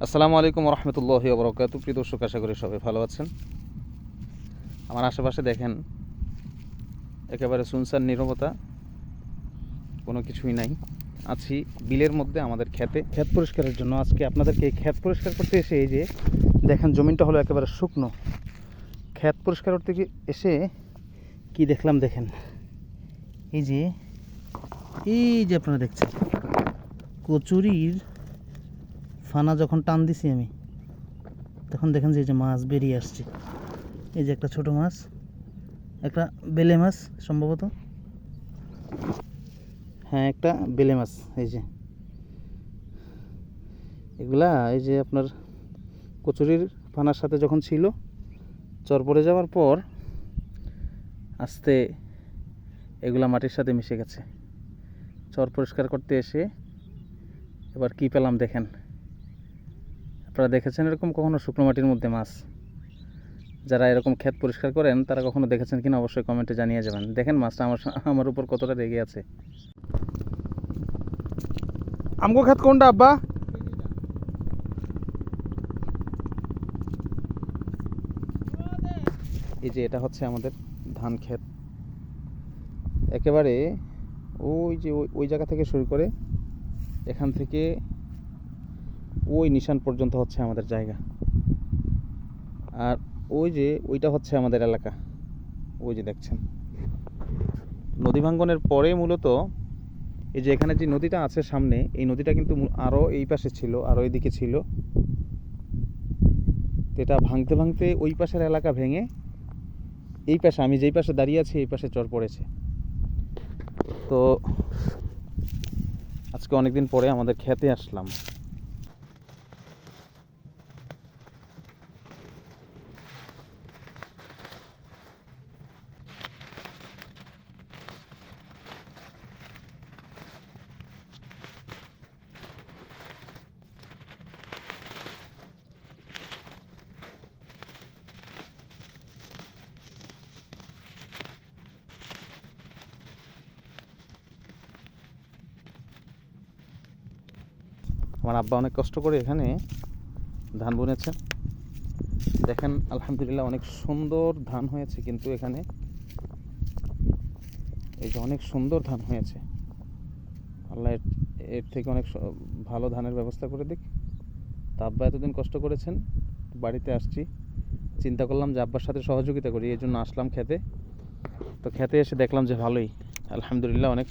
আসসালামু আলাইকুম রহমতুল্লাহি ওয়া বারাকাতুহু। প্রিয় দর্শক, আশা করি সবাই ভালো আছেন। আমার আশেপাশে দেখেন একেবারে সুনসান নীরবতা, কোনো কিছুই নাই। আছি বিলের মধ্যে আমাদের ক্ষেত পরিষ্কারের জন্য। আজকে আপনাদেরকে এই ক্ষেত পরিষ্কার করতে এসে এই যে দেখেন জমিনটা হলো একেবারে শুকনো। ক্ষেত পরিষ্কার করতে এসে কি দেখলাম দেখেন, এই যে আপনারা দেখছেন কচুরির ফানা যখন টান দিছি আমি, তখন দেখেন যে এই যে মাছ বেরিয়ে আসছে। এই যে একটা ছোট মাছ, একটা বেলে মাছ সম্ভবত, হ্যাঁ একটা বেলে মাছ। এই যে এগুলা এই যে আপনার কচুরির ফানার সাথে যখন ছিল, চর পড়ে যাওয়ার পর আস্তে এগুলা মাটির সাথে মিশে গেছে। চর পরিষ্কার করতে এসে এবার কি পেলাম দেখেন। আপনারা দেখেছেন এরকম কখনো শুকনো মাটির মধ্যে মাছ? যারা এরকম ক্ষেত পরিষ্কার করেন তারা কখনো দেখেছেন কিনা অবশ্যই কমেন্টে জানিয়ে যাবেন। দেখেন মাছটা আমার উপর কতটা রেগে আছে। আমগো ক্ষেত কোনটা আব্বা? এই যে এটা হচ্ছে আমাদের ধান ক্ষেত। একেবারে ওই যে ওই জায়গা থেকে শুরু করে এখান থেকে ওই নিশান পর্যন্ত হচ্ছে আমাদের জায়গা। আর ওই যে ওইটা হচ্ছে আমাদের এলাকা। ওই যে দেখছেন নদী ভাঙ্গনের পরে মূলত এই যে এখানে যে নদীটা আছে সামনে, এই নদীটা কিন্তু আরও এই পাশে ছিল, আরও এইদিকে ছিল। এটা ভাঙতে ভাঙতে ওই পাশের এলাকা ভেঙে এই পাশে, আমি যেই পাশে দাঁড়িয়ে আছি এই পাশে চর পড়েছে। তো আজকে অনেকদিন পরে আমাদের খেতে আসলাম। আমার আব্বা অনেক কষ্ট করে এখানে ধান বুনেছে। দেখেন আলহামদুলিল্লাহ অনেক সুন্দর ধান হয়েছে, কিন্তু এখানে এই যে অনেক সুন্দর ধান হয়েছে। আল্লাহ এর থেকে অনেক ভালো ধানের ব্যবস্থা করে দিক। তা আব্বা এতদিন কষ্ট করেছেন, বাড়িতে আসছি, চিন্তা করলাম যে আব্বার সাথে সহযোগিতা করি, এই জন্য আসলাম খেতে। তো খেতে এসে দেখলাম যে ভালোই আলহামদুলিল্লাহ অনেক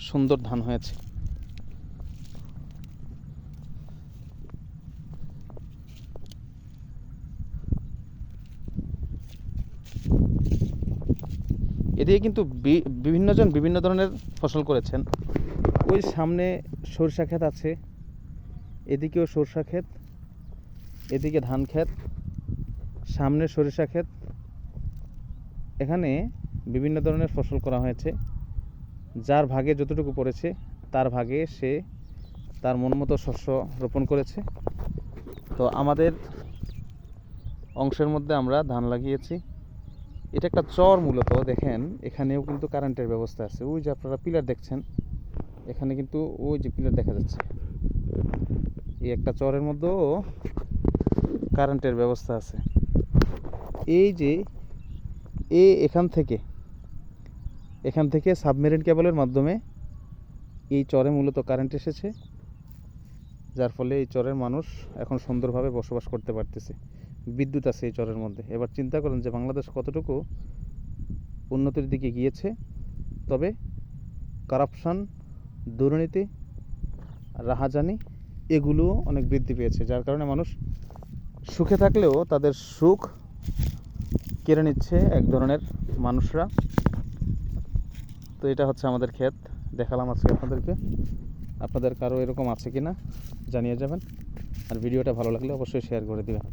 সুন্দর ধান হয়েছে। এদিকে কিন্তু বিভিন্নজন বিভিন্ন ধরনের ফসল করেছেন। ওই সামনে সরষা ক্ষেত আছে, এদিকেও সরষা ক্ষেত, এদিকে ধান ক্ষেত, সামনে সরিষা ক্ষেত। এখানে বিভিন্ন ধরনের ফসল করা হয়েছে। যার ভাগে যতটুকু পড়েছে তার ভাগে সে তার মন মতো শস্য রোপণ করেছে। তো আমাদের অংশের মধ্যে আমরা ধান লাগিয়েছি। এটা একটা চর মূলত। দেখেন এখানেও কিন্তু কারেন্টের ব্যবস্থা আছে। ওই যে আপনারা পিলার দেখছেন, এখানে কিন্তু ওই যে পিলার দেখা যাচ্ছে। এই একটা চরের মধ্যেও কারেন্টের ব্যবস্থা আছে। এই যে এখান থেকে সাবমেরিন কেবলের মাধ্যমে এই চরে মূলত কারেন্ট এসেছে, যার ফলে এই চরের মানুষ এখন সুন্দরভাবে বসবাস করতে পারতেছে। বিদ্যুৎ আছে এই চরের মধ্যে। এবার চিন্তা করেন যে বাংলাদেশ কতটুকু উন্নতির দিকে গিয়েছে। তবে কারাপশন, দুর্নীতি, রাহাজানি এগুলো অনেক বৃদ্ধি পেয়েছে, যার কারণে মানুষ সুখে থাকলেও তাদের সুখ কেড়ে নিচ্ছে এক ধরনের মানুষরা। তো এটা হচ্ছে আমাদের ক্ষেত, দেখালাম আজকে আপনাদেরকে। আপনাদের কারো এরকম আছে কিনা জানিয়ে যাবেন। আর ভিডিওটা ভালো লাগলে অবশ্যই শেয়ার করে দিবেন।